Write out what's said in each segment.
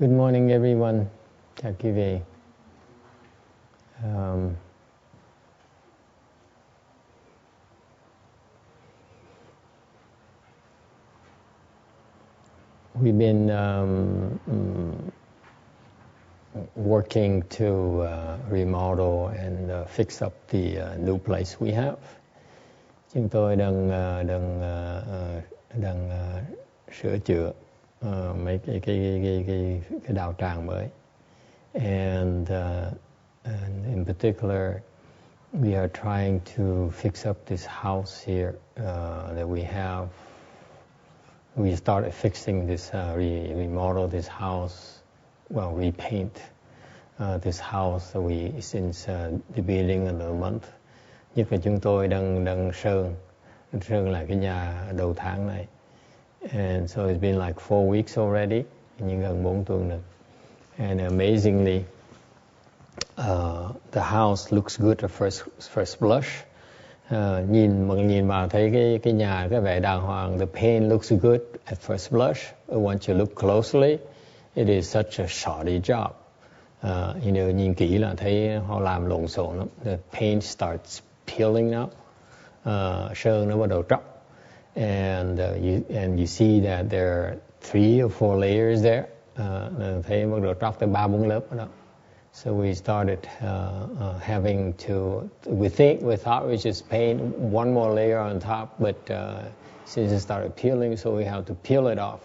Good morning everyone. Chào quý vị. We've been working to remodel and fix up the new place we have. Chúng tôi đang sửa chữa mấy cái đạo tràng mới, and in particular we are trying to fix up this house here that we have. We started fixing this, remodel this house, repaint this house since the beginning of the month. Nhất là chúng tôi đang sơn lại cái nhà đầu tháng này. And so it's been like 4 weeks already, nhưng gần 4 tuần rồi. And amazingly, the house looks good at first blush. Nhìn vào thấy cái nhà cái vẻ đàng hoàng. The paint looks good at first blush. But once you look closely, it is such a shoddy job. Nhìn kỹ là thấy họ làm lộn xộn lắm. The paint starts peeling now. Sơn nó bắt đầu tróc. And you see that there are 3 or 4 layers there. Thấy bắt đầu tróc tới 3-4 lớp đó. So we started having to. We thought we just paint one more layer on top, but since it started peeling, so we have to peel it off.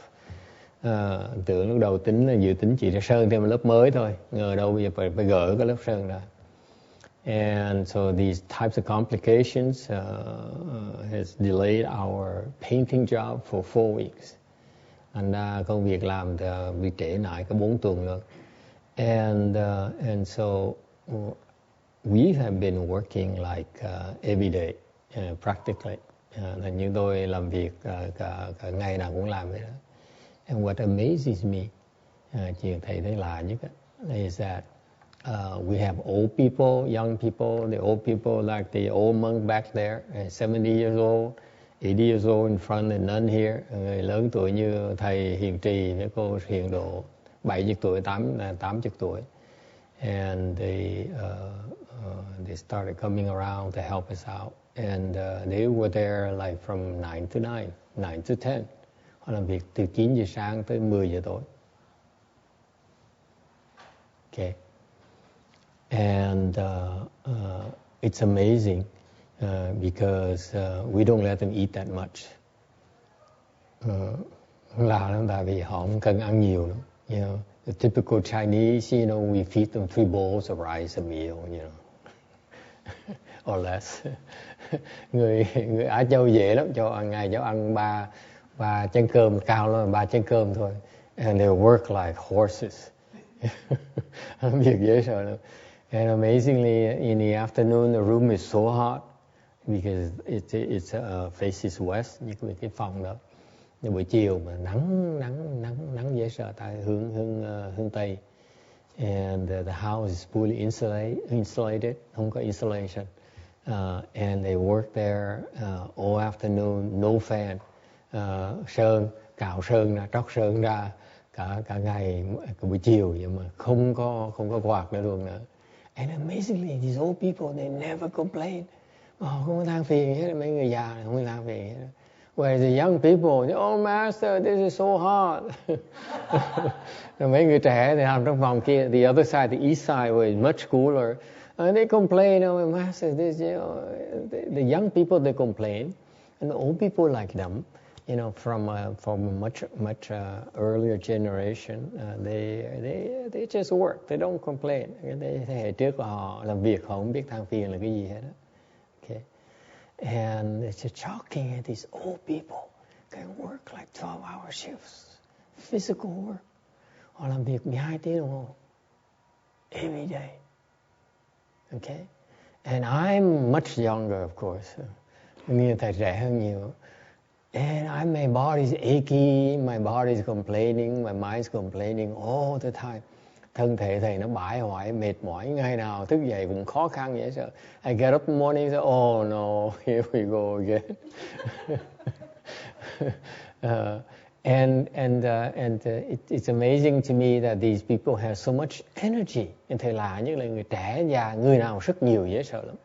Tưởng lúc đầu dự tính chỉ là sơn thêm một lớp mới thôi, ngờ đâu bây giờ phải gỡ cái lớp sơn ra. And so these types of complications has delayed our painting job for 4 weeks. Thành ra công việc làm bị trễ nải có 4 tuần rồi. And so we have been working like every day, practically. Như tôi làm việc cả ngày nào cũng làm vậy đó. And what amazes me, chuyện thầy thấy lạ nhất is that we have old people, young people. The old people like the old monk back there, 70 years old, 80 years old in front, and none here. Người lớn tuổi như thầy hiền trì, mấy cô hiền độ 70 tuổi, 80 tuổi. And they started coming around to help us out. And they were there like from 9 to 9, 9 to 10. Họ làm việc từ 9 giờ sáng tới 10 giờ tối. Okay. And it's amazing because we don't let them eat that much. Lạ lắm, tại vì họ không cần ăn nhiều lắm. You know, the typical Chinese, we feed them 3 bowls of rice a meal, or less. Người Á Châu dễ lắm, ngày cháu ăn 3 chén cơm, cao lắm 3 chén cơm thôi. And they work like horses. Việc dễ sợ lắm. And amazingly, in the afternoon, the room is so hot because it's faces west, như cái phòng đó. Nhưng buổi chiều mà nắng dễ sợ, tại hướng tây. And the house is fully insulated, không có insulation. And they work there all afternoon, no fan. Cạo sơn ra, tróc sơn ra cả ngày, cả buổi chiều vậy mà không có quạt nữa luôn nữa. And amazingly, these old people, they never complain. Họ không có than phiền hết, mấy người già không có than phiền hết. Whereas the young people, oh master, this is so hot. Rồi mấy người trẻ thì làm trong phòng kia, the other side, the east side was much cooler. And they complain, oh master, this, the young people, they complain. And the old people like them. From a much earlier generation, they just work. They don't complain. Thế hệ trước của họ làm việc, họ không biết than phiền là cái gì hết. Okay, and it's shocking that these old people can work like 12-hour shifts, physical work. Họ làm việc 12 tiếng đồng hồ every day. Okay, and I'm much younger, of course. Như thầy trẻ hơn nhiều. And my body's achy, my body's complaining, my mind's complaining all the time. Thân thể thầy nó bãi hoại, mệt mỏi, ngày nào thức dậy cũng khó khăn vậy sợ. I get up in the morning and say, oh no, here we go again. It's amazing to me that these people have so much energy. Thầy là như là người trẻ già, người nào rất nhiều, dễ sợ lắm.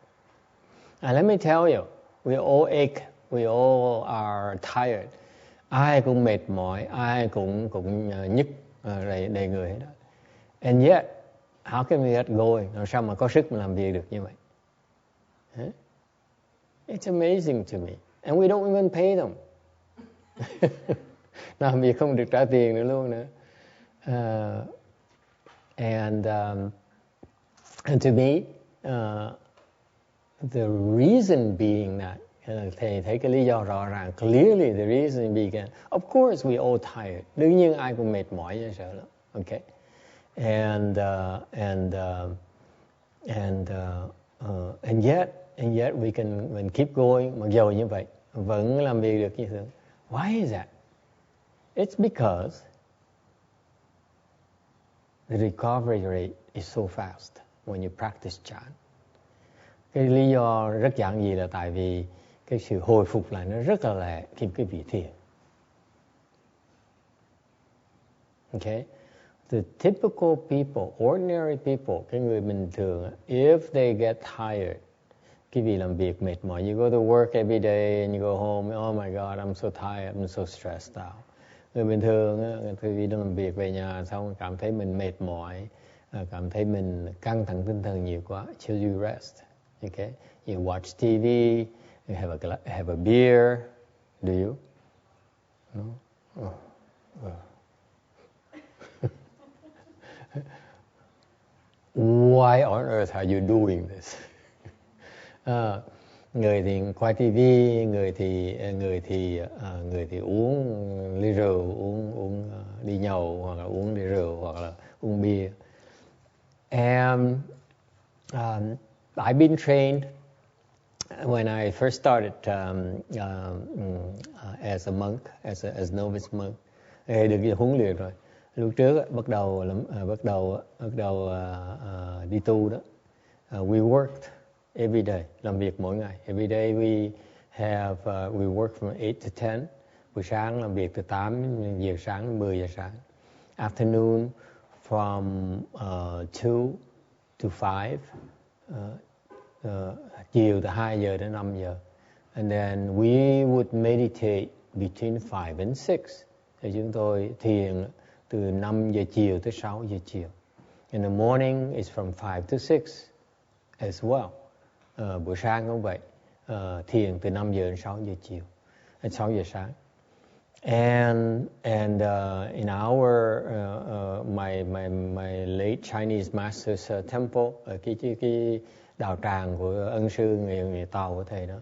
And let me tell you, we all ache, we all are tired. Ai cũng mệt mỏi, ai cũng nhức đầy người hết đó. And yet, how can we get going? Làm sao mà có sức mà làm việc được như vậy? Huh? It's amazing to me. And we don't even pay them. Làm việc không được trả tiền nữa luôn nữa. And to me, the reason being that, thầy thấy cái lý do rõ ràng, clearly the reason being, of course we all tired. Đương nhiên ai cũng mệt mỏi như sợ lắm. Okay. And yet we can keep going. Mặc dù như vậy vẫn làm việc được như thường. Why is that? It's because the recovery rate is so fast when you practice chant. Cái lý do rất giản dị là tại vì cái sự hồi phục lại nó rất là lẹ khi quý vị thiền. Okay? The typical people, ordinary people, cái người bình thường, if they get tired, quý vị làm việc mệt mỏi, you go to work every day and you go home, oh my God, I'm so tired, I'm so stressed out. Người bình thường, quý vị đang làm việc về nhà xong cảm thấy mình mệt mỏi, cảm thấy mình căng thẳng tinh thần nhiều quá, till you rest. Okay? You watch TV, you have a beer, do you? No? Oh. Why on earth are you doing this? Người thì coi TV, người thì uống ly rượu, uống đi nhậu, hoặc là uống ly rượu, hoặc là uống bia. And I've been trained when I first started as a monk, as novice monk. Được huấn luyện rồi. Lúc trước bắt đầu đi tu đó. We worked every day, làm việc mỗi ngày. Every day we work from 8 to 10. Buổi sáng làm việc từ 8 giờ sáng đến 10 giờ sáng. Afternoon from 2 to 5. Chiều từ 2 giờ đến 5 giờ. And then we would meditate between 5 and 6. Thì chúng tôi thiền từ 5 giờ chiều tới 6 giờ chiều. In the morning is from 5 to 6 as well. Buổi sáng cũng vậy. Thiền từ 5 giờ đến 6 giờ chiều. 6 giờ sáng. And in our my late Chinese master's temple, cái đạo tràng của ân sư người Tàu của thầy đó,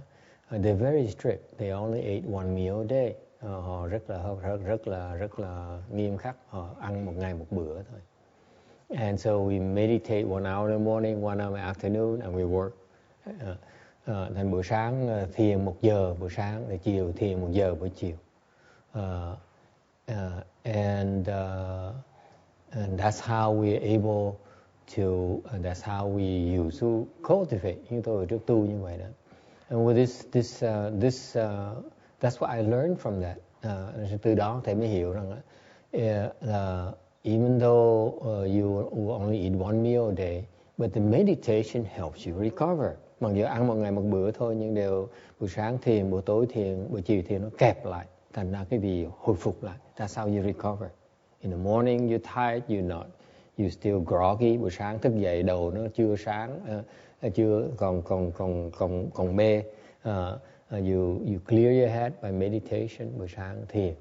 they're very strict. They only ate one meal a day. Họ rất là nghiêm khắc. Họ ăn một ngày một bữa thôi. And so we meditate 1 hour in the morning, 1 hour in the afternoon, and we work. Thành buổi sáng thiền 1 giờ buổi sáng, rồi chiều thiền 1 giờ buổi chiều. And that's how we are able to, that's how we use to cultivate. Chúng tôi trước tu như vậy đó. And with this that's what I learned from that. Từ đó thầy mới hiểu rằng even though you only eat one meal a day, but the meditation helps you recover. Mặc dù ăn một ngày một bữa thôi, nhưng đều buổi sáng thiền, buổi tối thiền, buổi chiều thiền, nó kẹp lại, thành ra cái gì hồi phục lại. That's how you recover. In the morning you're tired, you're still groggy. Buổi sáng thức dậy đầu nó chưa sáng, chưa còn mê. You clear your head by meditation. Buổi sáng thiền,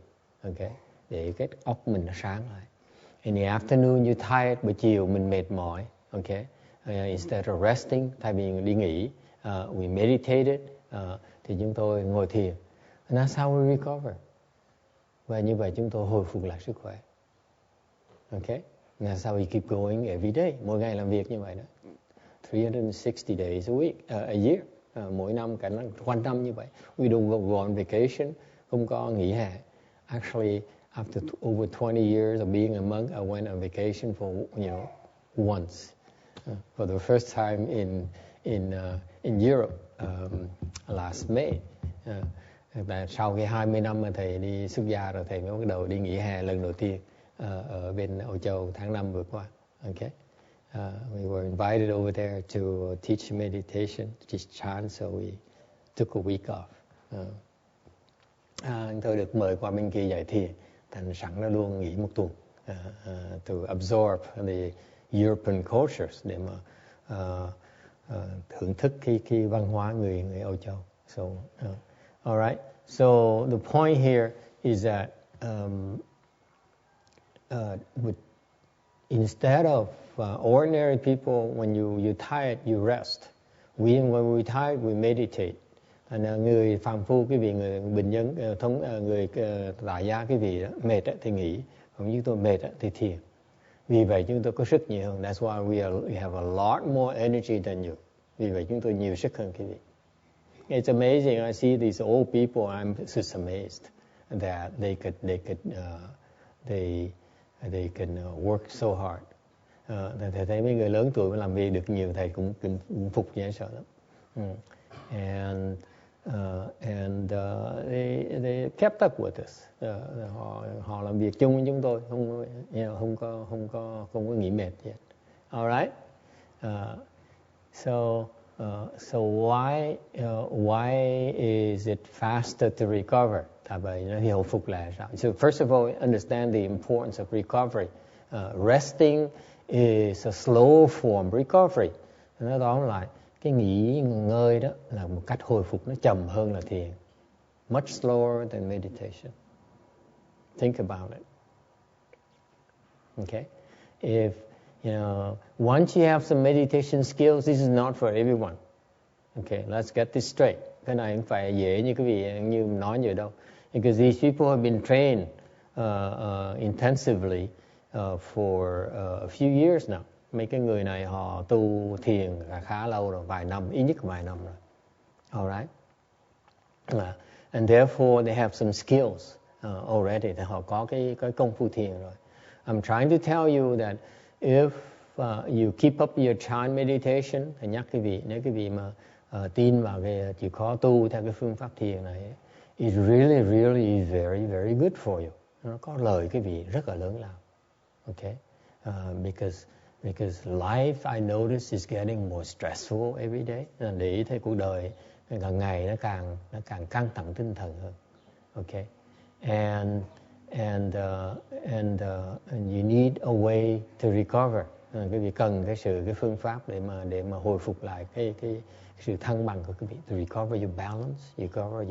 okay, để cái óc mình nó sáng lại. In the afternoon you're tired, buổi chiều mình mệt mỏi, okay. Instead of resting, thay vì đi nghỉ, we meditated, thì chúng tôi ngồi thiền. And that's how we recover. Và như vậy chúng tôi hồi phục lại sức khỏe. Okay? And that's how we keep going every day. Mỗi ngày làm việc như vậy đó. 360 days a week, a year. Mỗi năm, cả năm, quanh năm như vậy. We don't go on vacation, không có nghỉ hè. Actually, after over 20 years of being a monk, I went on vacation for, once. For the first time in Europe last May. Sau cái 20 năm mà thầy đi xuất gia rồi, thầy mới bắt đầu đi nghỉ hè lần đầu tiên ở bên Âu Châu tháng 5 vừa qua. Okay. We were invited over there to teach meditation, teach chant, so we took a week off. Tôi được mời qua bên kia dạy thiền, thành sẵn ra luôn nghỉ một tuần to absorb the European cultures, để mà thưởng thức cái văn hóa người Âu Châu. So, all right. So the point here is that instead of ordinary people, when you're tired, you rest. When we're tired, we meditate. Người phàm phu, quý vị, người bình dân, người tại gia, quý vị đó, mệt thì nghỉ, còn như tôi mệt thì thiền. Vì vậy chúng tôi có sức nhiều hơn. That's why we have a lot more energy than you. Vì vậy chúng tôi nhiều sức hơn quý vị. It's amazing. I see these old people. I'm just amazed that they can work so hard. Thầy thấy mấy người lớn tuổi mà làm việc được nhiều, thầy cũng phục dễ sợ lắm. And they kept up with us. Họ làm việc chung với chúng tôi, không có nghỉ mệt gì. All right. So why is it faster to recover? Tại vì nó hồi phục là sao? So first of all, understand the importance of recovery. Resting is a slow form recovery. Nó tóm lại, cái nghỉ ngơi đó là một cách hồi phục nó chậm hơn là thiền. Much slower than meditation. Think about it. Okay? If once you have some meditation skills, this is not for everyone. Okay, let's get this straight. Cái này không phải dễ như quý vị như nói vậy đâu. Because these people have been trained intensively for a few years now. Mấy cái người này họ tu thiền khá lâu rồi, vài năm, ít nhất vài năm rồi. All right? And therefore they have some skills already. Thì họ có cái công phu thiền rồi. I'm trying to tell you that if you keep up your chant meditation, thì nhắc quý vị, nếu quý vị mà tin vào cái chịu khó tu theo cái phương pháp thiền này, it really is very, very good for you. Nó có lợi quý vị rất là lớn lao. Okay? Because life, I notice, is getting more stressful every day. Để ý thấy cuộc đời càng ngày nó càng căng thẳng tinh thần hơn. Okay? And you need a way to recover. Quý vị cần cái phương pháp để mà hồi phục lại cái sự thăng bằng của quý vị. To recover your balance, recover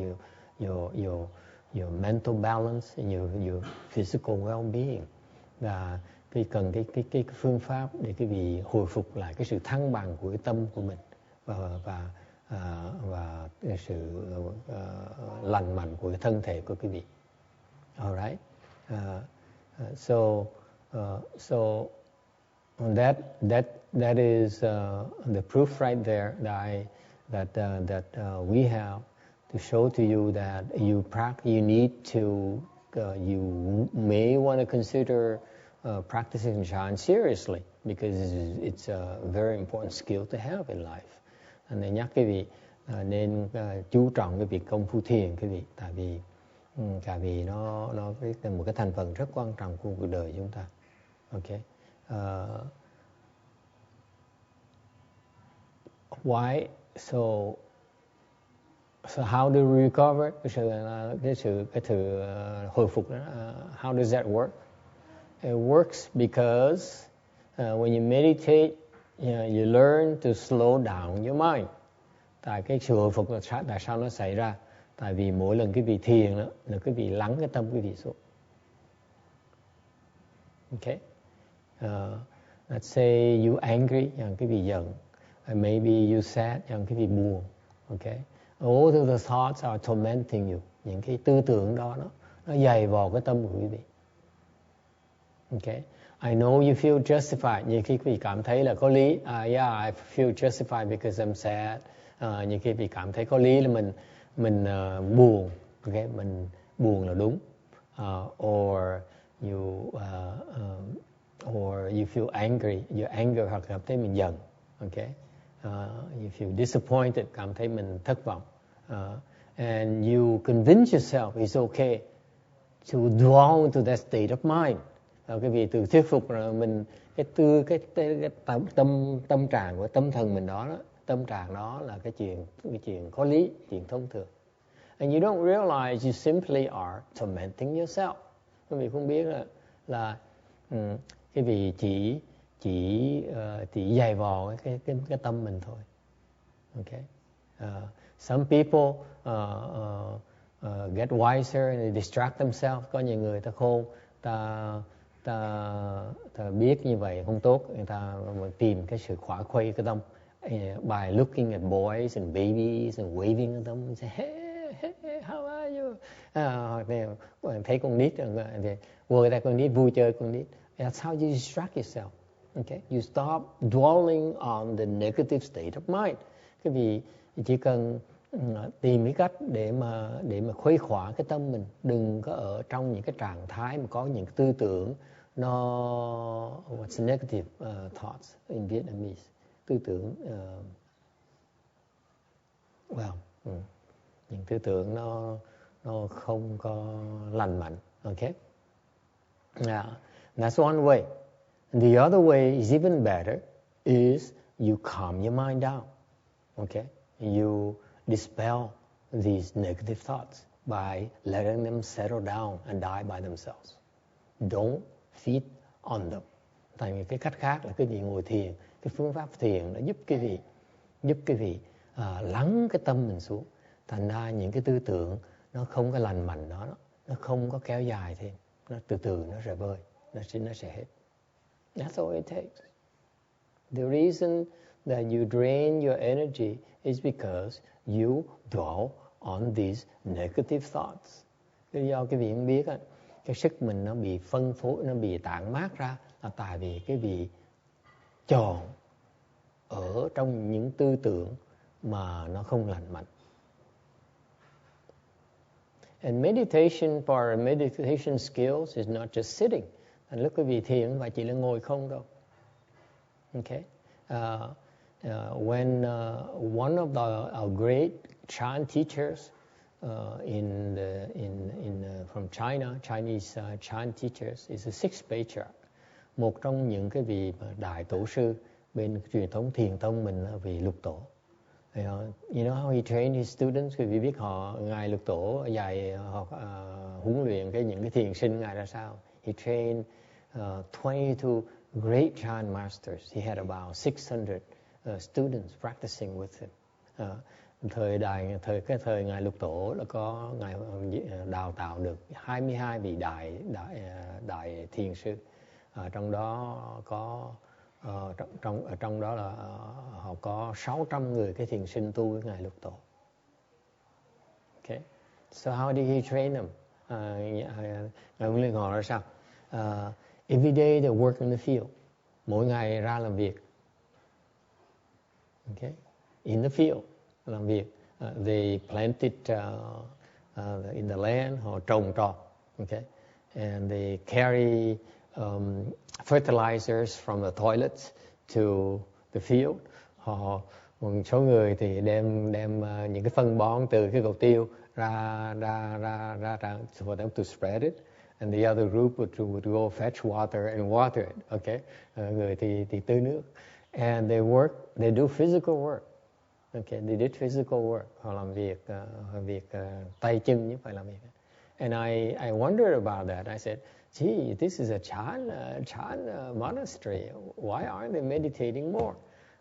your mental balance, and your physical well-being. Và quý cần cái phương pháp để quý vị hồi phục lại cái sự thăng bằng của cái tâm của mình và cái sự lành mạnh của cái thân thể của quý vị. All right. So that is the proof right there that we have to show to you that you need to you may want to consider practicing chant seriously, because it's a very important skill to have in life. Nên nhắc quý vị nên chú trọng cái việc công phu thiền quý vị, tại vì nó một cái thành phần rất quan trọng của cuộc đời chúng ta. Okay. Why? So how do we recover? Cái sự hồi phục đó, how does that work? It works because when you meditate, you learn to slow down your mind. Tại cái sự hồi phục tại sao nó xảy ra? Tại vì mỗi lần quý vị thiền đó, là quý vị lắng cái tâm quý vị xuống. Okay. Let's say you angry, quý vị giận. And maybe you sad, quý vị buồn. Okay. All of the thoughts are tormenting you. Những cái tư tưởng đó nó dày vò cái tâm của quý vị. Okay. I know you feel justified. Nhiều khi quý vị cảm thấy là có lý. Yeah, I feel justified because I'm sad. Nhiều khi quý vị cảm thấy có lý là mình buồn. Okay. Mình buồn là đúng. Or you feel angry. You anger hoặc cảm thấy mình giận. Okay. You feel disappointed, cảm thấy mình thất vọng. and you convince yourself it's okay to dwell to that state of mind. Cái vị tự thuyết phục là mình cái tâm trạng của tâm thần mình đó, tâm trạng đó là cái chuyện có lý, chuyện thông thường. And you don't realize you simply are tormenting yourself. Quý vị không biết là cái vị chỉ dày vò cái tâm mình thôi. Okay. Some people get wiser and they distract themselves. Có những người ta khôn, ta biết như vậy không tốt, người ta tìm cái sự khỏa khuây cái tâm by looking at boys and babies and waving at them and say, hey, how are you? Hoặc thấy con nít thì vừa tay con nít vui chơi con nít. That's how you distract yourself. Okay, you stop dwelling on the negative state of mind. Cái vì chỉ cần tìm cái cách để mà khuây khỏa cái tâm mình, đừng có ở trong những cái trạng thái mà có những cái tư tưởng nó what's negative thoughts in Vietnamese, tư tưởng những tư tưởng nó không có lành mạnh. Okay, that's one way. And the other way is even better, is you calm your mind down. Okay, you dispel these negative thoughts by letting them settle down and die by themselves. Don't feed on them. Thành cái cách khác là cái vị ngồi thiền, cái phương pháp thiền nó giúp cái vị lắng cái tâm mình xuống. Thành ra những cái tư tưởng nó không có lành mạnh đó, nó không có kéo dài thêm, nó từ từ nó sẽ vơi, nó sẽ hết. That's all it takes. The reason that you drain your energy is because you dwell on these negative thoughts. Do cái vị không biết cái sức mình nó bị phân phối, nó bị tản mát ra là tại vì cái vị tròn ở trong những tư tưởng mà nó không lành mạnh. And meditation, for meditation skills is not just sitting. Thành lúc quý vị thiền không phải chỉ là ngồi không đâu. Okay. When one of our great Chan teachers from China, Chinese Chan teachers, is a sixth patriarch. Một trong những cái vị đại tổ sư bên truyền thống thiền tông mình là vị Lục Tổ. You know how he trained his students? Quý vị biết ngài Lục Tổ dạy huấn luyện những cái thiền sinh ngài ra sao? He trained 22 great Chan masters. He had about 600 students practicing with him. Thời ngài Lục Tổ là có ngài đào tạo được 22 vị đại thiền sư. Trong đó có trong đó là họ có 600 người cái thiền sinh tu với ngài Lục Tổ. Okay. So how did he train them? Ngài huấn luyện họ là sao? Every day they work in the field. Mỗi ngày ra làm việc. Okay. In the field làm việc. They planted in the land, họ trồng trọt. Okay. And they carry fertilizers from the toilets to the field. Một số người thì đem những cái phân bón từ cái cầu tiêu ra for them to spread it. And the other group would go fetch water and water it. Okay, người thì tưới nước. And they do physical work. Okay, they did physical work. Họ làm việc tay chân chứ phải làm việc. And I wondered about that. I said, gee, this is a Chan monastery. Why aren't they meditating more?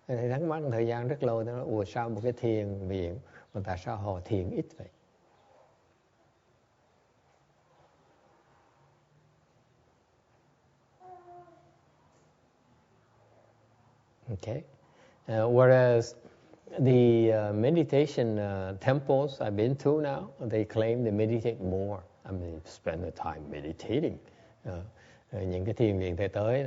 Thì thắc mắc thời gian rất lâu. Tôi nói, ủa sao một cái thiền viện mà tại sao họ thiền ít vậy? Okay. Whereas the meditation temples I've been to now, they claim they meditate more. I mean, spend the time meditating. Những cái thiền viện tới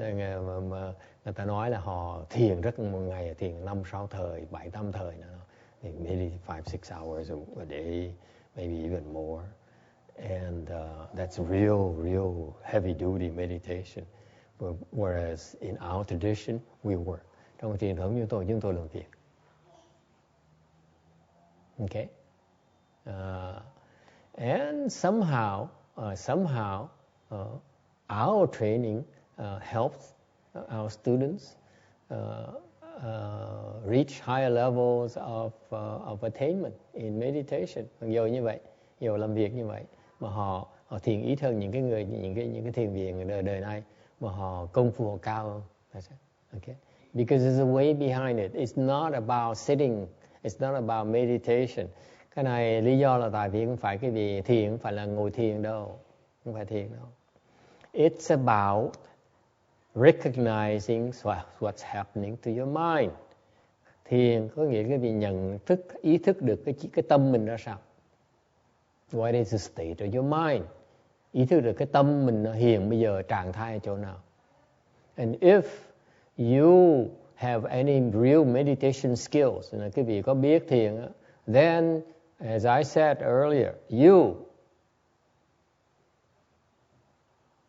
mà người ta nói là họ thiền rất một ngày, thiền 5-6 thời, 7-8 thời nữa. They meditate 5-6 hours a day, maybe even more. And that's real heavy duty meditation. Whereas in our tradition, we work. Trong truyền thống chúng tôi làm việc. Okay. And somehow, our training helps our students reach higher levels of attainment in meditation. Dù như vậy, dù làm việc như vậy, mà họ thiền ít hơn những cái thiền viện đời này, mà họ công phu họ cao hơn. Okay? Because there's a way behind it. It's not about sitting. It's not about meditation. Cái này lý do là tại vì không phải cái gì thiền, không phải là ngồi thiền đâu. Không phải thiền đâu. It's about recognizing what's happening to your mind. Thiền có nghĩa cái vị nhận thức, ý thức được cái tâm mình ra sao. What is the state of your mind? Ý thức được cái tâm mình hiện bây giờ trạng thái ở chỗ nào. And if you have any real meditation skills, là cái vị có biết thiền, then, as I said earlier, you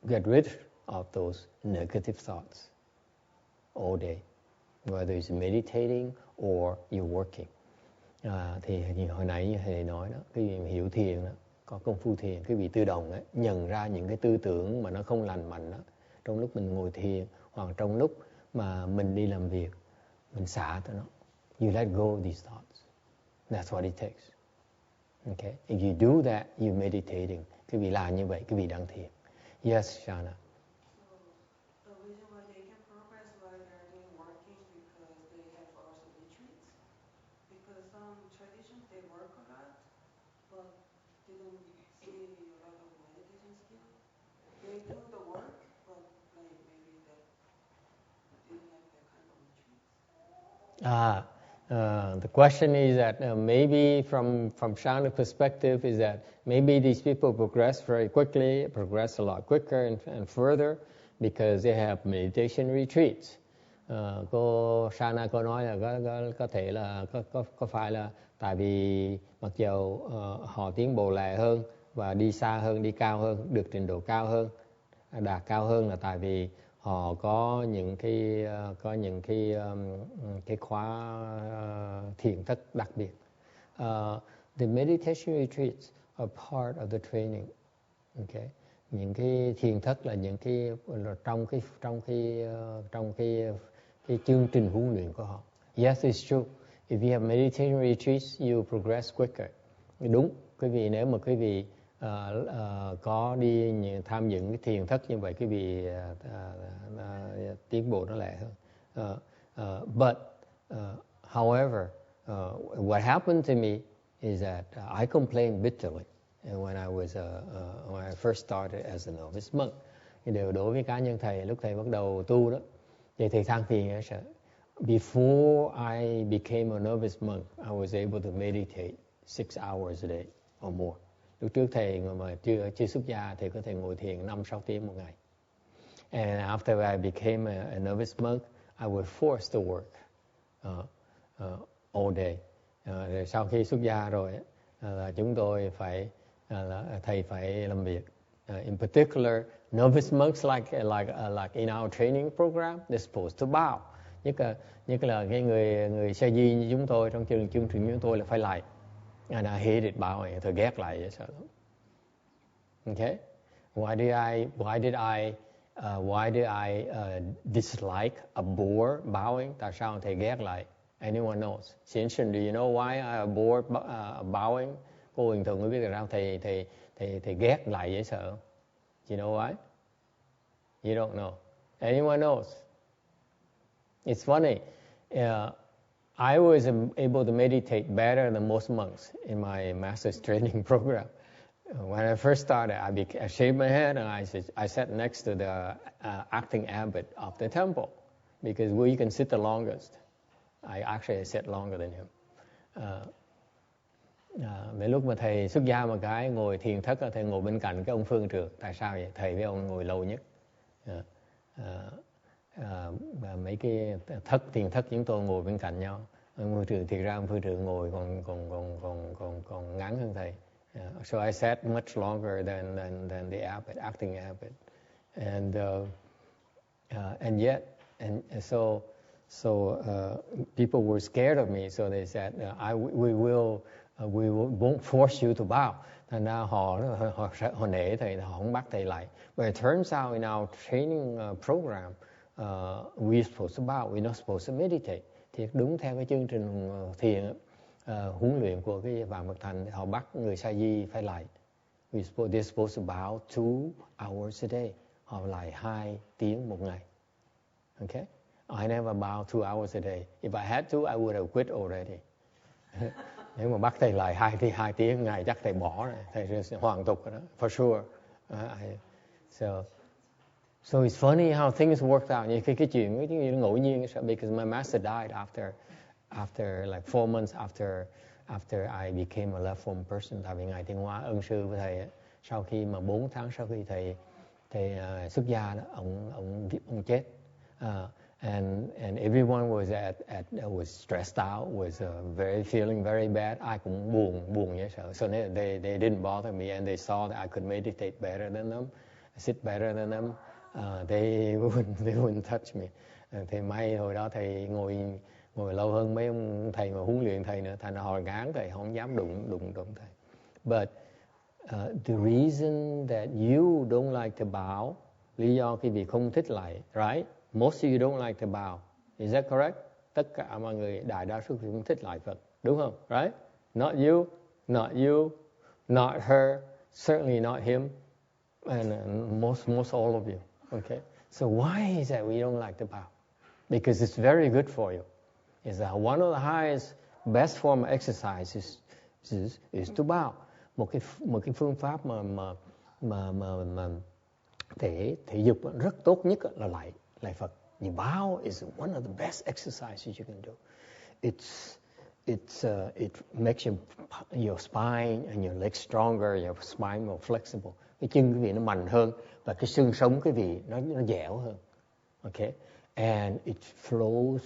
get rid of those negative thoughts all day, whether it's meditating or you're working. Thì hồi nãy như thầy nói đó, cái vị hiểu thiền đó, có công phu thiền, cái vị tự động ấy, nhận ra những cái tư tưởng mà nó không lành mạnh đó, trong lúc mình ngồi thiền hoặc trong lúc mà mình đi làm việc, mình xả tới nó. You let go of these thoughts. That's what it takes. Okay? If you do that, you're meditating. Cái vị làm như vậy, cái vị đang thiền. Yes, Shana. So the reason why they can progress while they're doing working because they have also retreats. Because some traditions they work a lot, but they don't see a lot of meditation skill. They do the work, but like maybe that they don't have that kind of retreats. The question is that maybe from Shana's perspective is that maybe these people progress very quickly, progress a lot quicker and further because they have meditation retreats. Cô Shana cô nói là có thể là có phải là tại vì mặc dù họ tiến bộ lẹ hơn và đi xa hơn, đi cao hơn, được trình độ cao hơn, đạt cao hơn là tại vì họ có những cái khóa thiền thất đặc biệt. The meditation retreats are part of the training. Okay? Những cái thiền thất là những cái trong cái chương trình huấn luyện của họ. Yes, it's true. If you have meditation retreats, you progress quicker. Đúng, quý vị nếu mà quý vị có đi tham dự cái thiền thất như vậy, quý vị tiến bộ nó lẹ hơn. But however, what happened to me is that I complained bitterly when I first started as a novice monk. Điều đối với cá nhân thầy, lúc thầy bắt đầu tu đó, thì thầy than phiền sợ. Before I became a novice monk, I was able to meditate 6 hours a day or more. Lúc trước thầy mà chưa xuất gia thì có thể ngồi thiền 5-6 tiếng một ngày. And after I became a novice monk, I was forced to work all day. Rồi sau khi xuất gia rồi là chúng tôi thầy phải làm việc. In particular, novice monks like in our training program, they're supposed to bow. Nhất là cái người sa di như chúng tôi trong chương trình chúng tôi là phải lạy. And I hated bowing. Tôi ghét lại vậy sợ lắm. Okay? Why did I dislike a bore bowing? Tại sao thầy ghét lại? Anyone knows? Shinshun, do you know why I abhor bowing? Cô bình thường có biết là sao thầy ghét lại dễ sợ? Do you know why? You don't know. Anyone knows? It's funny. I was able to meditate better than most monks in my master's training program. When I first started, I shaved my head and I sat next to the acting abbot of the temple because we can sit the longest. I actually sat longer than him. Mấy lúc mà thầy xuất gia một cái ngồi thiền thất, thầy ngồi bên cạnh cái ông phương trượng. Tại sao vậy? Thầy với ông ngồi lâu nhất. Mấy cái thiền thất chúng tôi ngồi bên cạnh nhau. Phương trượng thì ra ông phương trượng ngồi còn ngắn hơn thầy. So I sat much longer than the abbot, acting abbot, and yet so people were scared of me. So they said, we will We won't force you to bow. Thành ra họ nể thầy, họ không bắt thầy lại. But it turns out in our training program, we're supposed to bow, we're not supposed to meditate. Thì đúng theo cái chương trình thiền, huấn luyện của cái Vạn Vật Thành, họ bắt người sa di phải lại. They're supposed to bow 2 hours a day. Họ lại 2 tiếng một ngày. Okay? I never bow 2 hours a day. If I had to, I would have quit already. Nếu mà bắt thầy lại 2 tiếng ngày chắc thầy bỏ rồi, thầy sẽ hoàn tục rồi đó, for sure. So it's funny how things worked out. Như cái chuyện nó ngẫu nhiên, because my master died after like 4 months after I became a left form person. Tại vì ngài Thiên Hóa ân sư với thầy, sau khi mà 4 tháng sau khi thầy xuất gia đó, ông chết. And everyone was stressed out, was feeling very bad. Ai cũng buồn dễ sợ. So they didn't bother me, and they saw that I could meditate better than them, sit better than them. They wouldn't touch me. Thì may hồi đó thầy ngồi lâu hơn mấy ông thầy mà huấn luyện thầy nữa, thành ra họ gán thầy, không dám đụng thầy. But the reason that you don't like to bow, lý do khi vì không thích lại, right? Most of you don't like to bow. Is that correct? Tất cả mọi người, đại đa số không thích lại Phật. Đúng không? Right? Not you, not her, certainly not him, and most all of you. Okay? So why is that we don't like to bow? Because it's very good for you. It's that one of the highest, best form of exercise is to bow. Một cái phương pháp mà thể dục rất tốt nhất là lại Phật. You bow is one of the best exercises you can do. It makes your spine and your legs stronger, your spine more flexible. Cái chân quý vị nó mạnh hơn và cái xương sống quý vị nó dẻo hơn. Okay? And it flows.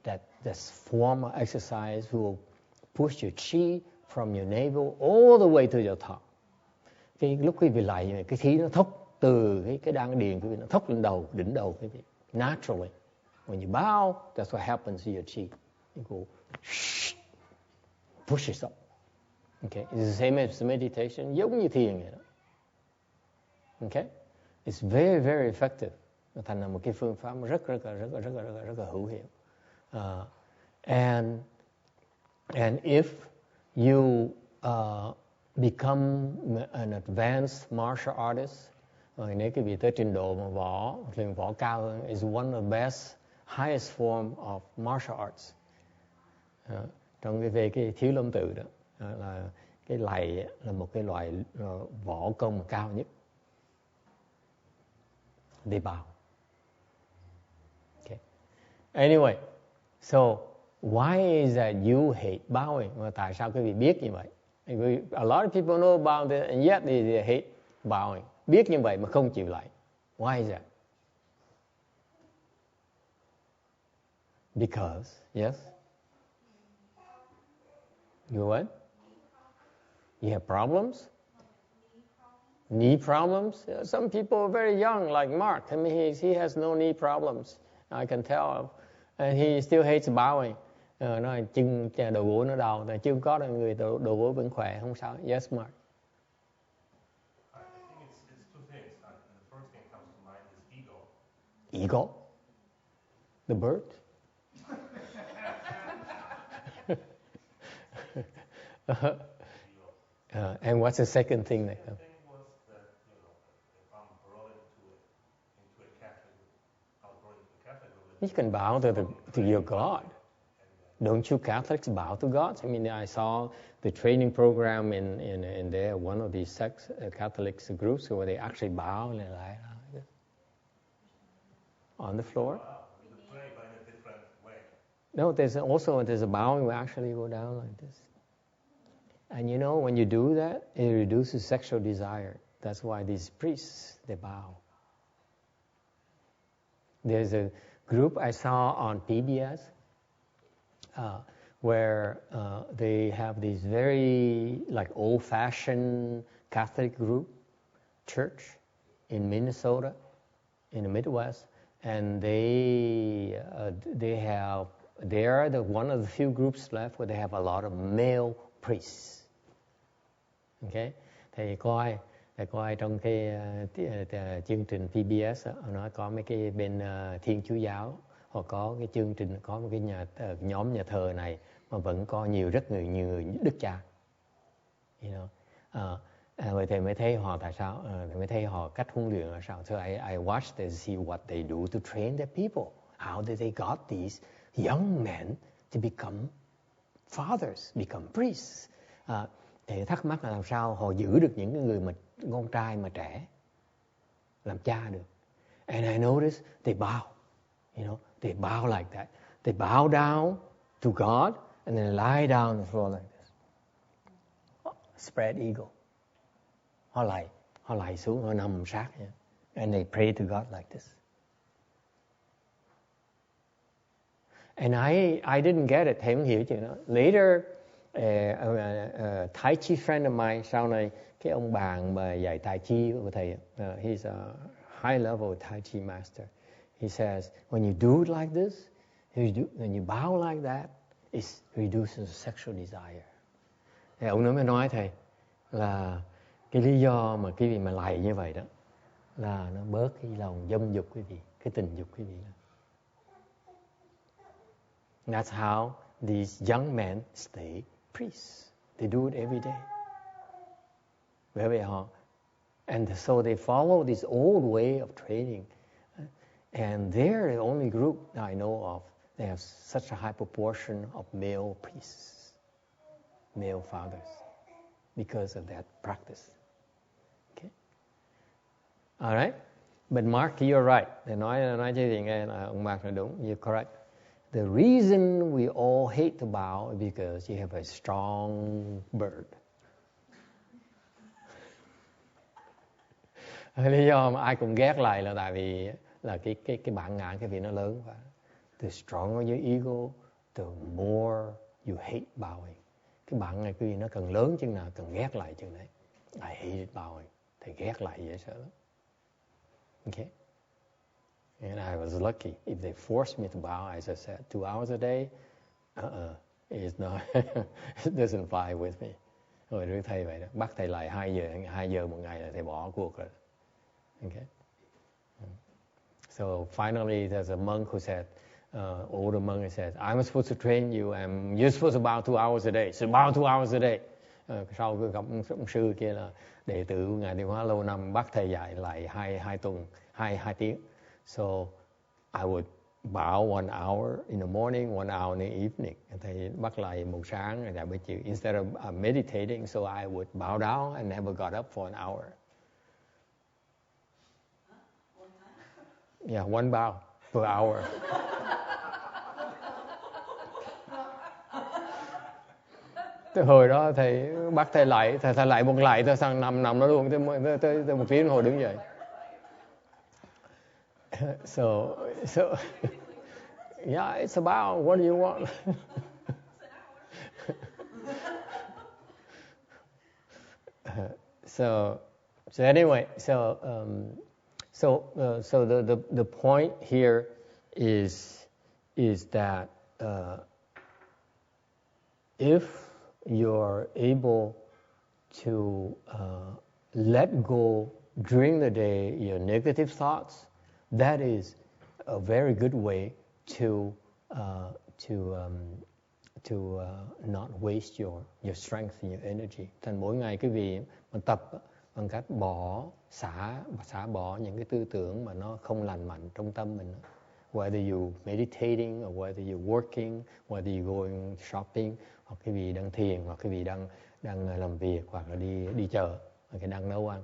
That form of exercise will push your chi from your navel all the way to your top. Cái lúc quý vị lại, cái khí nó thốc từ cái đan điền quý vị, nó thốc lên đỉnh đầu quý vị. Naturally. When you bow, that's what happens to your chi. You go, push it up. Okay? It's the same as meditation, giống như thiền vậy đó. Okay? It's very, very effective. Nó thành là một cái phương pháp rất là hữu hiệu. And if you become an advanced martial artist, nếu quý vị tới trình độ mà luyện võ cao hơn, is one of the best, highest form of martial arts. Trong về cái Thiếu Lâm Tự đó, là cái lạy là một cái loại võ công cao nhất. They bow. Okay. Anyway, so why is that you hate bowing? Mà tại sao quý vị biết như vậy? A lot of people know about it, and yet they hate bowing. Biết như vậy mà không chịu lại. Why is that? Because, yes? You what? You have problems? Knee problems? Some people are very young, like Mark. I mean, he has no knee problems. I can tell. And he still hates bowing. Nói chân đầu gối nó đau, chưa có người đầu gối vẫn khỏe, không sao. Yes, Mark. I think it's two things. The first thing comes to mind is ego. Ego? The bird? And what's the second thing that comes? The thing was that, if I'm brought into a Catholic religion. You can bow to your God. Don't you Catholics bow to God? I mean, I saw the training program in there, one of these Catholic groups where they actually bow and like on the floor. Wow, you pray but in a different way. No, there's a bowing where actually you go down like this. And when you do that, it reduces sexual desire. That's why these priests, they bow. There's a group I saw on PBS where they have these very old-fashioned Catholic group church in Minnesota, in the Midwest, and they are one of the few groups left where they have a lot of male priests. Okay? Thầy coi trong cái chương trình PBS nó có mấy cái bên Thiên Chúa giáo, họ có cái chương trình, có một cái nhóm nhà thờ này mà vẫn có rất nhiều người đức cha. You know? Rồi thầy mới thấy họ tại sao, thầy mới thấy họ cách huấn luyện là sao. So I watched and see what they do to train their people. How did they got these young men to become fathers, become priests? Thì thắc mắc là làm sao họ giữ được những cái người mà con trai mà trẻ làm cha được. And I noticed they bow, you know, they bow like that. They bow down to God and then lie down on the floor like this. Spread eagle. Họ lạy xuống, họ nằm sát vậy. And they pray to God like this. And I didn't get it, thầy không hiểu chuyện đó. Later, Tai Chi friend of mine, sau này cái ông bạn mà dạy Tai Chi của thầy, he's a high level Tai Chi master. He says, when you do it like this, when you bow like that, it reduces sexual desire. Thì ông mới nói thầy là cái lý do mà cái vị mà lạy như vậy đó là nó bớt cái lòng dâm dục quý vị, cái tình dục quý vị đó. That's how these young men stay priests. They do it every day. Very hard. And so they follow this old way of training. And they're the only group I know of. They have such a high proportion of male priests, male fathers, because of that practice. Okay. All right. But Mark, you're right. They nói cho chị nghe là ông Mark nói đúng. You're correct. The reason we all hate to bow is because you have a strong bird. Lý do mà ai cũng ghét lại là tại vì là cái bản ngã cái vị nó lớn quá. The stronger your ego, the more you hate bowing. Cái bản này cái vị nó cần lớn chừng nào cần ghét lại chừng đấy. I hate it bowing. Thì ghét lại dễ sợ lắm. Okay. And I was lucky. If they forced me to bow, as I said, 2 hours a day, it's not, it doesn't fly with me. Rồi rước thầy vậy đó, bắt thầy lại 2 giờ một ngày là thầy bỏ cuộc rồi. Okay. So finally, there's a monk who said, older monk who said, I'm supposed to train you, and you're supposed to bow 2 hours a day. So bow 2 hours a day. Sau cái gặp ông sư kia là đệ tử của Ngài Tiêu Hóa lâu năm, bắt thầy dạy lại 2 tuần, 2 tiếng. So I would bow 1 hour in the morning, 1 hour in the evening. Thầy bắt lại một sáng rồi lại buổi chiều. Instead of meditating, so I would bow down and never got up for an hour. Yeah, 1 bow per hour. Từ hồi đó thầy bắt thầy lại, thầy lại một lại, thầy sang nằm đó luôn, tới 1 tiếng đồng hồ đứng dậy. So yeah, it's about what do you want? So anyway, so the point here is that if you're able to let go during the day your negative thoughts, that is a very good way to not waste your strength and your energy. Thành mỗi ngày quý vị mình tập bằng cách xả bỏ những cái tư tưởng mà nó không lành mạnh trong tâm mình. Whether you meditating or whether you working, whether you going shopping, hoặc quý vị đang thiền, hoặc quý vị đang làm việc, hoặc là đi chợ, hoặc là đang nấu ăn.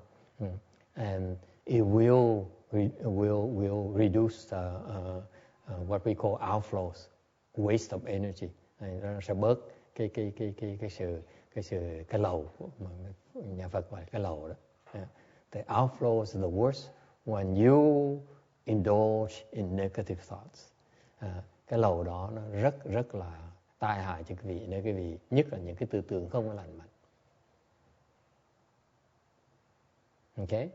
And it will reduce what we call outflows, waste of energy. Nó sẽ bớt cái lầu mà nhà Phật gọi là cái lầu đó. The outflow is the worst when you indulge in negative thoughts. Cái lầu đó nó rất là tai hại cho quý vị, nếu quý vị nhất là những cái tư tưởng không có lành mạnh. Okay?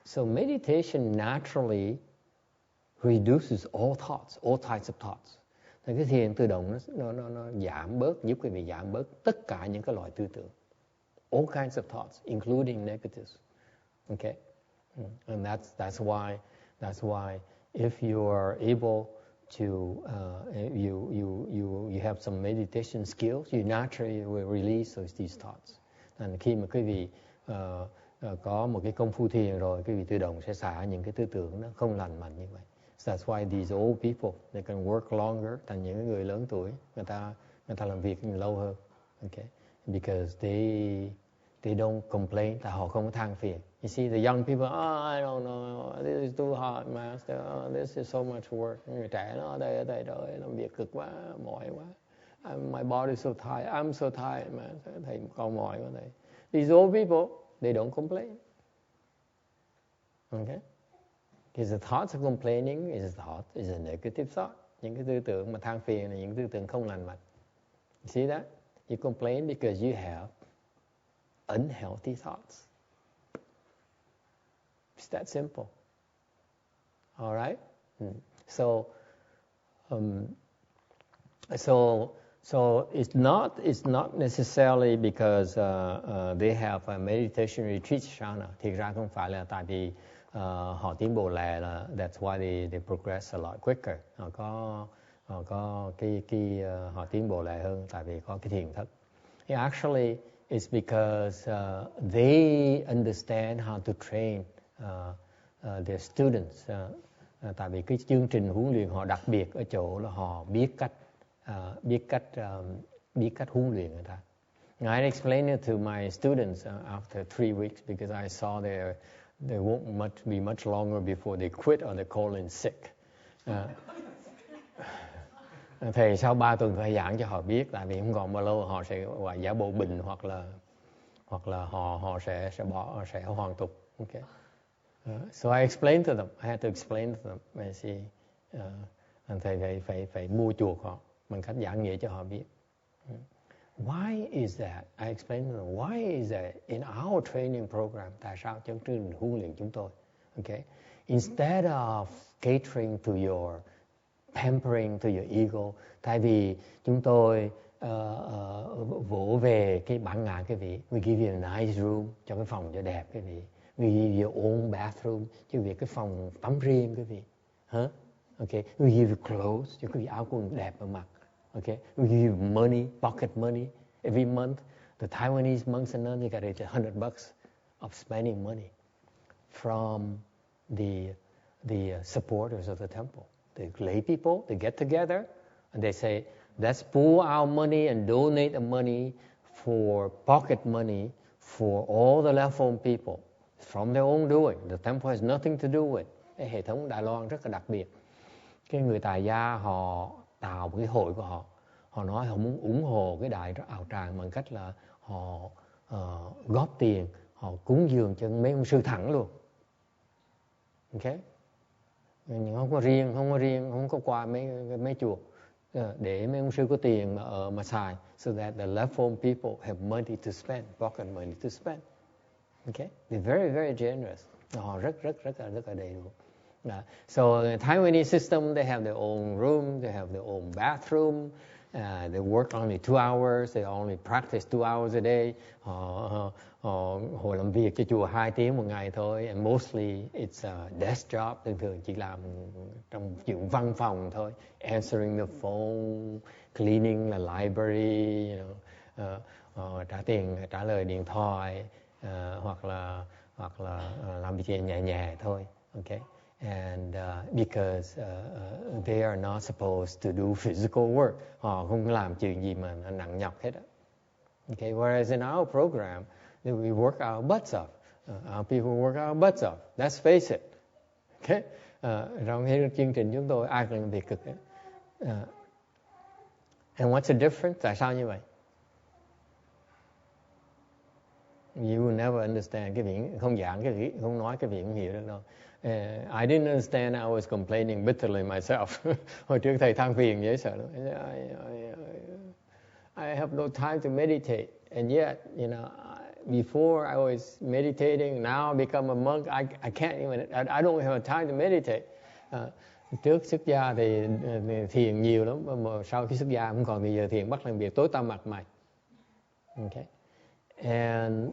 So meditation naturally reduces all thoughts, all types of thoughts. Thì cái thiền tự động nó giảm bớt, giúp quý vị giảm bớt tất cả những cái loại tư tưởng, all kinds of thoughts, including negatives. Okay, and that's why if you are able to you have some meditation skills, you naturally will release these thoughts. And khi mà quý vị có một cái công phu thiền rồi, quý vị tự động sẽ xả những cái tư tưởng nó không lành mạnh như vậy. So that's why these old people, they can work longer. Thành những người lớn tuổi, người ta làm việc lâu hơn. Okay, because they don't complain, tại họ không có than phiền. You see, the young people, I don't know, this is too hard, master, this is so much work. Người trẻ nó ở đây rồi, làm việc cực quá, mỏi quá. My body is so tired, I'm so tired, man. Thầy con mỏi quá đây. These old people, they don't complain. Okay? Because the thoughts of complaining is a negative thought. Những cái tư tưởng mà than phiền là những tư tưởng không lành mạnh. You see that? You complain because you have unhealthy thoughts. It's that simple. All right? So it's not necessarily because they have a meditation retreat sadhana. Thực ra không phải là tại vì họ tiến bộ lẹ là that's why they progress a lot quicker. Họ có họ tiến bộ lẹ hơn tại vì có cái thiền thất. Actually, it's because they understand how to train their students. Tại vì cái chương trình huấn luyện họ đặc biệt ở chỗ là họ biết cách huấn luyện người ta. I explained it to my students after 3 weeks because I saw they won't be much longer before they quit or they call in sick. Thì sau 3 tuần phải giảng cho họ biết, tại vì không còn bao lâu họ sẽ giả bộ bệnh hoặc là họ sẽ hoàn tục. Okay. So I explained to them. I had to explain to them. I see, thầy phải mua chuộc họ bằng cách giảng nghĩa cho họ biết. Why is that? I explained to them. Why is that in our training program? Tại sao trong chương trình huấn luyện chúng tôi? Okay. Instead of catering to your pampering to your ego, tại vì chúng tôi vỗ về cái bản ngã quý vị. We give you a nice room, cho cái phòng cho đẹp quý vị. We give you your own bathroom, cho quý vị cái phòng tắm riêng quý vị. Okay. We give you clothes, cho quý vị áo quần đẹp mà mặc. Okay. We give you money, pocket money every month. The Taiwanese monks and nuns, they got $100 of spending money from the supporters of the temple. The lay people, they get together and they say, let's pool our money and donate the money for pocket money for all the left home people. It's from their own doing. The temple has nothing to do with. Cái hệ thống Đài Loan rất là đặc biệt. Cái người tài gia họ tạo một cái hội của họ. Họ nói họ muốn ủng hộ cái đại ảo tràng bằng cách là họ góp tiền, họ cúng dường cho mấy ông sư thẳng luôn. Okay? Không có qua mấy chùa để mấy ông sư có tiền mà xài, so that the left home people have money to spend, pocket money to spend. Okay, they're very very generous. Họ rất là đầy đủ. So the Taiwanese system, they have their own room, they have their own bathroom. They work only 2 hours, they only practice 2 hours a day. Họ làm việc cho chùa 2 tiếng một ngày thôi. And mostly it's a desk job, thường chỉ làm trong chuyện văn phòng thôi. Answering the phone, cleaning the library, trả tiền, trả lời điện thoại, hoặc là làm việc nhẹ thôi. Okay. And because they are not supposed to do physical work, họ không làm chuyện gì mà nặng nhọc hết. Okay, whereas in our program, we work our butts off. Our people work our butts off. Let's face it. Okay, trong cái chương trình chúng tôi ai cũng làm việc cực. And what's the difference? Tại sao như vậy? You will never understand. Cái vị không giảng cái vị không nói cái vị không hiểu được đâu. I didn't understand. I was complaining bitterly myself. Hồi trước thầy than phiền dễ sợ lắm. I have no time to meditate, and yet, before I was meditating. Now I become a monk. I can't even. I don't have time to meditate. Trước xuất gia thì thiền nhiều lắm, mà sau khi xuất gia không còn, bây giờ thiền bắt làm việc tối tăm mặt mày. Okay.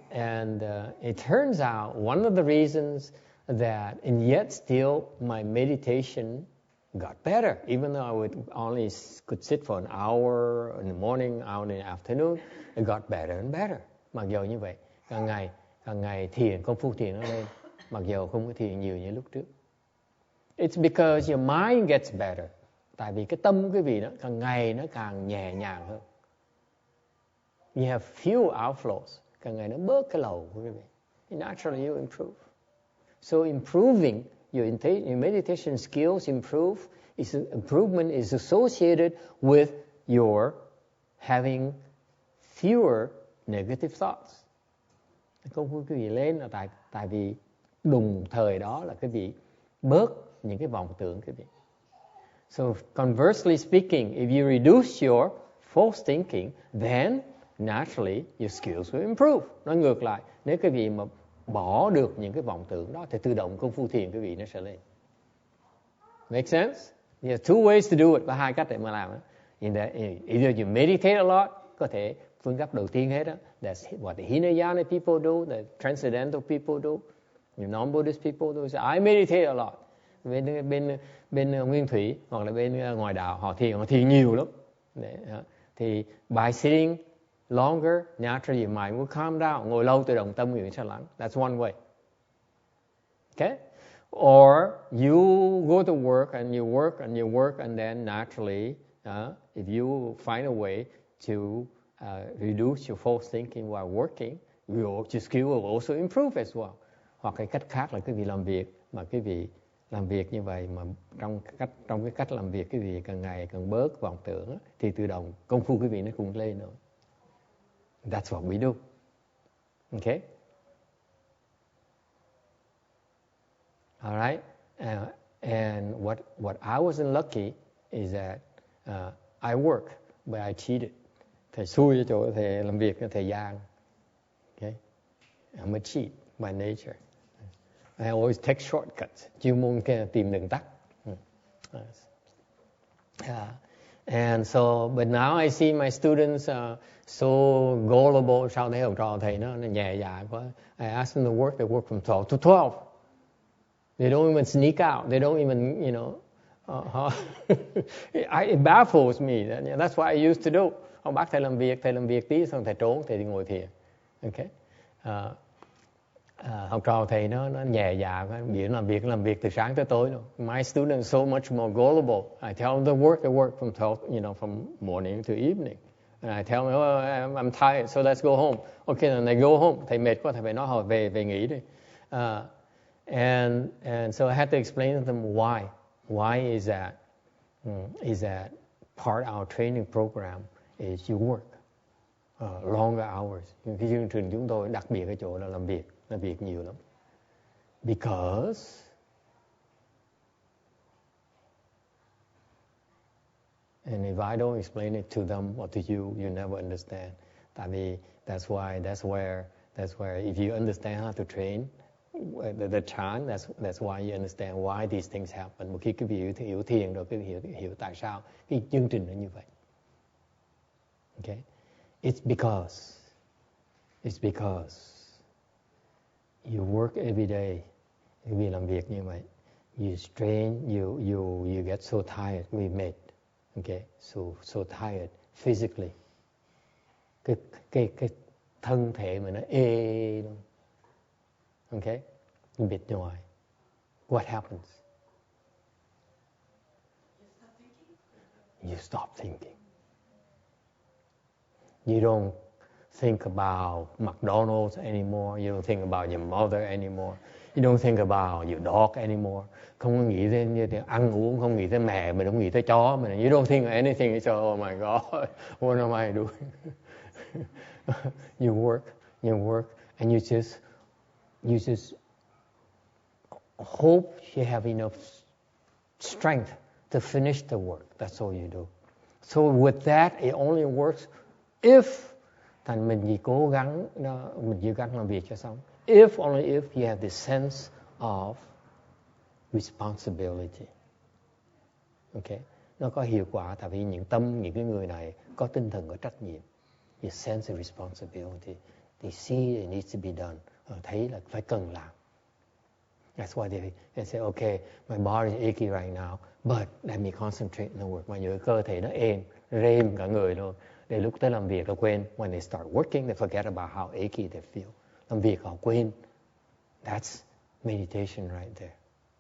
And it turns out one of the reasons that, and yet still my meditation got better, even though I could sit for an hour in the morning, hour in the afternoon, it got better and better. Mặc dù như vậy, càng ngày thiền, công phu thiền nó lên, mặc dù không có thiền nhiều như lúc trước. It's because your mind gets better. Tại vì cái tâm của quý vị đó càng ngày nó càng nhẹ nhàng hơn. You have few outflows. Càng ngày nó bớt cái lầu của quý vị. Naturally you improve. So improving your meditation skills improvement is associated with your having fewer negative thoughts. Công phu quý vị lên là tại vì đùng thời đó là quý vị bớt những cái vọng tưởng quý vị. So conversely speaking, if you reduce your false thinking, then naturally your skills will improve. Nói ngược lại, nếu quý vị mà bỏ được những cái vọng tưởng đó thì tự động công phu thiền quý vị nó sẽ lên. Make sense? There's two ways to do it. Có hai cách để mà làm. Either you meditate a lot, có thể phương pháp đầu tiên hết đó. That's what the Hinayana people do, the transcendental people do, the non-Buddhist people do. I meditate a lot. Bên Nguyên Thủy hoặc là bên ngoài đạo họ thiền nhiều lắm. Thì by sitting longer, naturally your mind will calm down. Ngồi lâu tự động tâm nguyện sẽ lắng. That's one way. Okay? Or you go to work and you work and you work, and then naturally, if you find a way to reduce your false thinking while working, your skill will also improve as well. Hoặc cái cách khác là quý vị làm việc, mà quý vị làm việc như vậy mà trong cái cách làm việc quý vị càng ngày càng bớt vọng tưởng, thì tự động công phu quý vị nó cũng lên nữa. That's what we do. Okay? All right? And what I wasn't lucky is that I work, but I cheated. Thầy xui ở chỗ thầy làm việc thầy gian. Okay? I'm a cheat by nature. I always take shortcuts. Chuyên môn tìm đường tắt. And so, but now I see my students so gullible. Sau đấy học trò thầy nó nhẹ dạ quá. I ask them to work, they work from 12 to 12. They don't even sneak out. They don't even, it baffles me. That's what I used to do. Ông bác thầy làm việc tí xong thầy trốn, thầy đi ngồi thiền. Okay. Học trò thầy nó nhẹ dạ quá, biển làm việc từ sáng tới tối luôn. My students are so much more gullible. I tell them to work, they work from 12, from morning to evening. And I tell them, I'm tired, so let's go home. Okay, then they go home. Thầy mệt quá, thầy phải nói họ về nghỉ đi. And so I had to explain to them why. Why is that? Is that part of our training program is you work longer hours. Cái chương trình chúng tôi đặc biệt ở chỗ là làm việc nhiều lắm. Because and if I don't explain it to them or to you, you never understand. Tại vì that's where if you understand how to train the chant, that's why you understand why these things happen. Một khi quý vị hiểu thiền rồi, quý vị hiểu tại sao cái chương trình nó như vậy. Okay? It's because you work every day. Quý vị làm việc như vậy. You strain, you get so tired, we mệt. Okay? So tired physically. Cái thân thể mà nó ê luôn. Okay? Mệt nhòi. What happens? You stop thinking. You don't think about McDonald's anymore. You don't think about your mother anymore. You don't think about your dog anymore. Không có nghĩ đến ăn uống, không nghĩ tới mẹ mình, không nghĩ tới chó mình. You don't think of anything. So, oh my God, what am I doing? You work, and you just hope you have enough strength to finish the work. That's all you do. So with that, it only works if thành mình chỉ cố gắng làm việc cho xong. Only if you have this sense of responsibility. Okay? Nó có hiệu quả tại vì những cái người này có tinh thần, có trách nhiệm. You sense the responsibility. They see it needs to be done. Họ thấy là phải cần làm. That's why they say, okay, my body is achy right now, but let me concentrate on the work. Mà những cơ thể nó rêm cả người luôn. Để lúc tới làm việc nó quên. When they start working, they forget about how achy they feel. Làm việc họ quên. That's meditation right there.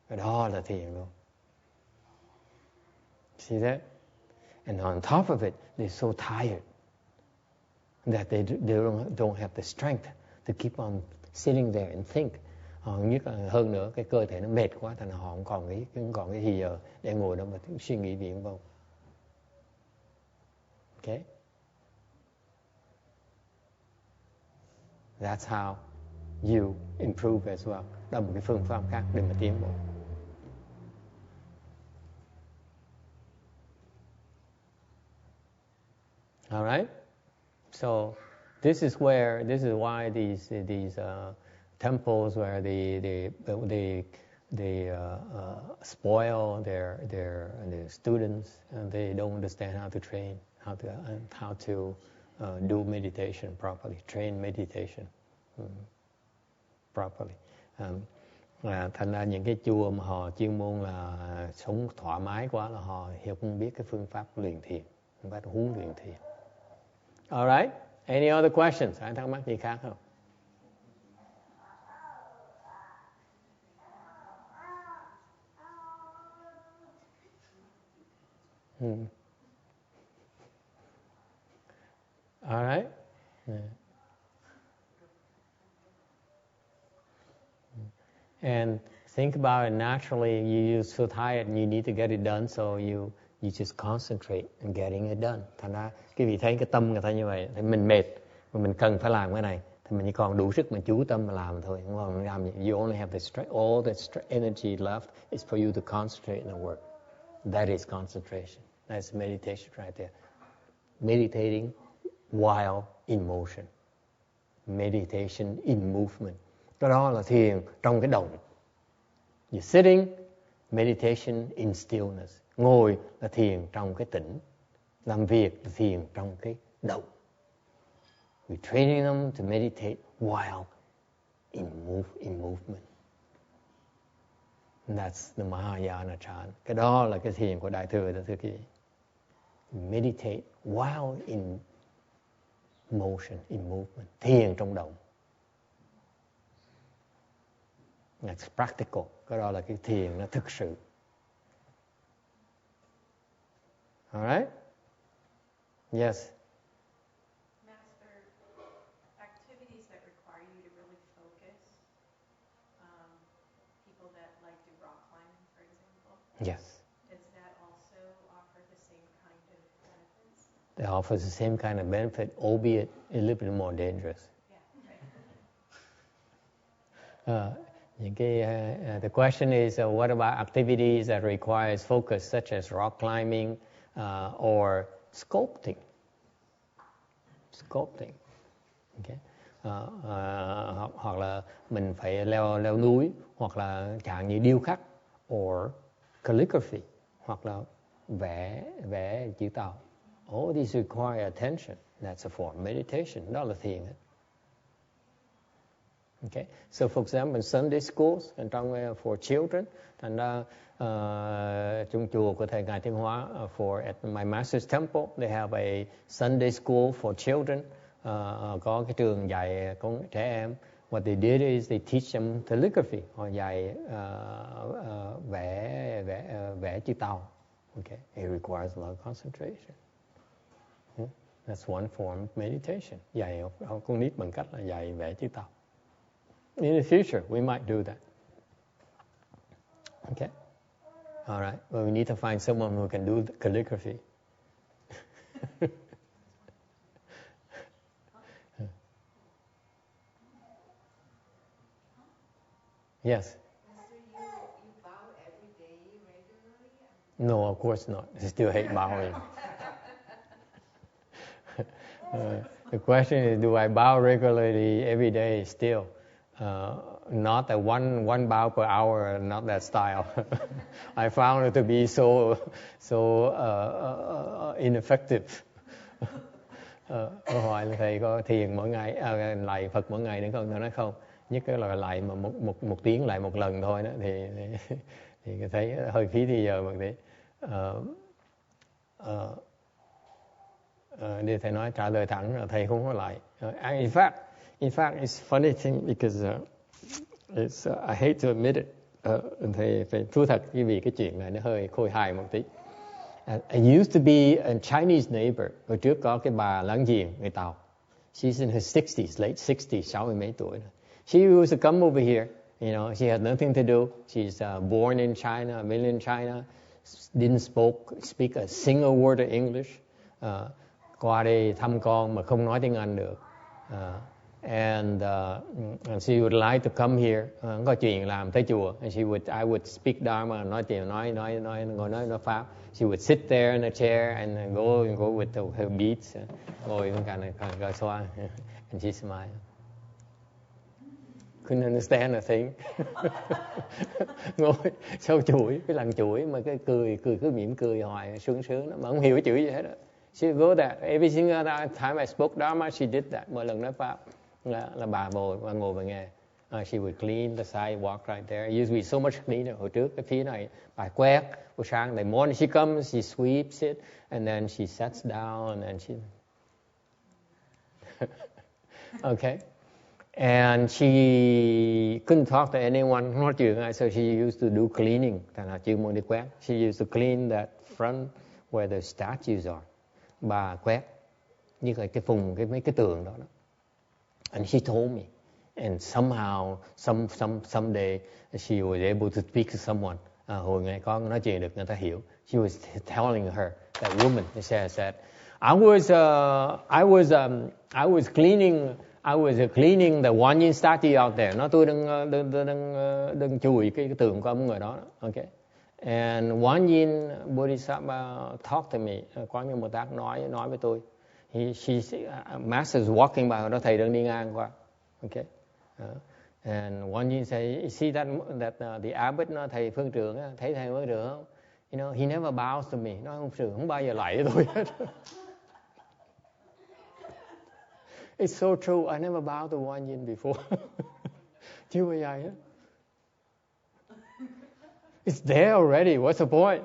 Cái đó là thiền luôn. See that? And on top of it, they're so tired that they don't have the strength to keep on sitting there and think. Nhất là hơn nữa, cái cơ thể nó mệt quá, thành họ không còn cái thì giờ để ngồi đó mà suy nghĩ viển vông. Okay? That's how you improve as well. Đó là một cái phương pháp khác để mà tiến bộ. All right? So this is why these temples where they spoil their students, and they don't understand how to train, how to do meditation properly, train meditation properly. Thành ra những cái chùa mà họ chuyên môn là sống thoải mái quá là họ không biết cái phương pháp luyện thiền, không phải huấn luyện thiền. All right? Any other questions? Ai thắc mắc gì khác không? All right? Yeah. And think about it naturally. You're so tired and you need to get it done, so you just concentrate on getting it done. Thành ra quý vị thấy cái tâm người ta như vậy, thì mình mệt mà mình cần phải làm cái này, thì mình chỉ còn đủ sức mình chú tâm mà làm thôi. Không còn làm gì. You only have the strength, all the energy left is for you to concentrate on the work. That is concentration. That's meditation right there. Meditating while in motion. Meditation in movement. Cái đó là thiền trong cái động. You're sitting, meditation in stillness. Ngồi là thiền trong cái tĩnh. Làm việc là thiền trong cái động. We're training them to meditate while in movement. And that's the Mahayana chant. Cái đó là cái thiền của Đại Thừa đó thưa quý vị. Meditate while in motion, in movement. Thiền trong động. That's practical. Cái đó là cái thiền nó thực sự. All right? Yes. Master, activities that require you to really focus. People that like do rock climbing, for example. Yes. Does that also offer the same kind of benefits? It offers the same kind of benefit, albeit a little bit more dangerous. Yeah. The question is, what about activities that requires focus, such as rock climbing or sculpting? Sculpting, okay. Hoặc là mình phải leo núi, hoặc là chẳng như điêu khắc, or calligraphy, hoặc là vẽ chữ tàu. All these require attention. That's a form of meditation. Đó là thiền. Okay. So for example, in Sunday schools, for children, thành ra trong chùa của thầy Ngài Thiên Hóa, at my master's temple, they have a Sunday school for children. Có cái trường dạy con trẻ em. What they did is they teach them calligraphy, họ dạy vẽ chữ tàu. Okay. It requires a lot of concentration. That's one form of meditation. Dạy con nít bằng cách là dạy vẽ chữ tàu. In the future, we might do that. Okay? All right. Well, we need to find someone who can do the calligraphy. Yes? You bow every day regularly? No, of course not. I still hate bowing. The question is, do I bow regularly every day still? not that one bow per hour, not that style. I found it to be so ineffective. Câu hỏi là thầy có thiền mỗi ngày, lạy Phật mỗi ngày nữa không? Tôi nói không, nhất là lạy mà một tiếng lại một lần thôi đó thì thấy hơi phí thì giờ một tí. Để thầy nói trả lời thẳng là thầy không có lại. In fact, it's funny thing because I hate to admit it. Thầy phải thú thật vì cái chuyện này nó hơi khôi hài một tí. I used to be a Chinese neighbor. Hồi trước có cái bà láng giềng người Tàu. She's in her 60s, late 60s, 60 mấy tuổi. She used to come over here. You know, she had nothing to do. She's born in China, lived in China, didn't speak a single word of English. Qua đây thăm con mà không nói tiếng Anh được. And she would like to come here. Có chuyện làm tới chùa. And I would speak Dharma, nói Pháp. She would sit there in a chair and go with her beads. Ngồi kind of and she smiled. Couldn't understand a thing. Ngồi sau chuỗi, cái lần chuỗi mà cái cười cứ mỉm cười hoài, sướng đó, mà không hiểu cái chữ gì hết. She would go there. Every single time I spoke Dharma, she did that. Mỗi lần nói Pháp là bà ngồi và nghe. She would clean the sidewalk right there. It used to be so much cleaner. Hồi trước cái phía này bà quét. Buổi sáng, the morning she comes, she sweeps it, and then she sits down, and then she... Okay. And she couldn't talk to anyone, nói chuyện ai, so she used to do cleaning. Thành là chưa muốn đi quét. She used to clean that front where the statues are. Bà quét như cái phùng mấy cái tường đó. And she told me, and somehow someday she was able to speak to someone. Hồi ngày con nói chuyện được người ta hiểu. She was telling her, that woman, she said, I was cleaning the One Yin statue out there. Nó tôi đang chùi cái tường của ông người đó. Okay. And One Yin Bodhisattva talked to me. Quán Nhân Bồ Tát nói với tôi. Master is walking by, đó thầy đang đi ngang qua. Okay. And One Yin say, you see that the abbot, nó thầy phương trưởng, thấy thầy phương trưởng không? You know, he never bows to me. Nó không bao giờ lạy với tôi hết. It's so true. I never bowed to One Yin before. Chưa bao giờ hết. It's there already. What's the point?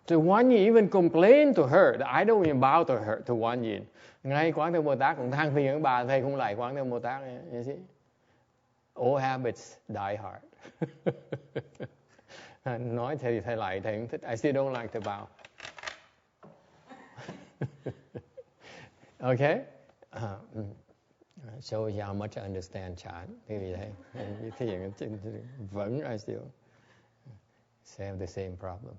So One Yin even complained to her that I don't even bow to One Yin. Ngay Quán Thế Bồ Tát cũng than phiền với bà, thầy không lại Quán Thế Bồ Tát. You see? All habits die hard. Nói thầy lại, thầy không thích. I still don't like to bow. Okay? Shows you how much I understand chant. Thế vì thế, vẫn I still have the same problem.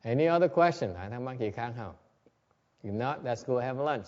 Any other question? Ai thắc mắc gì khác không? If not, let's go have lunch.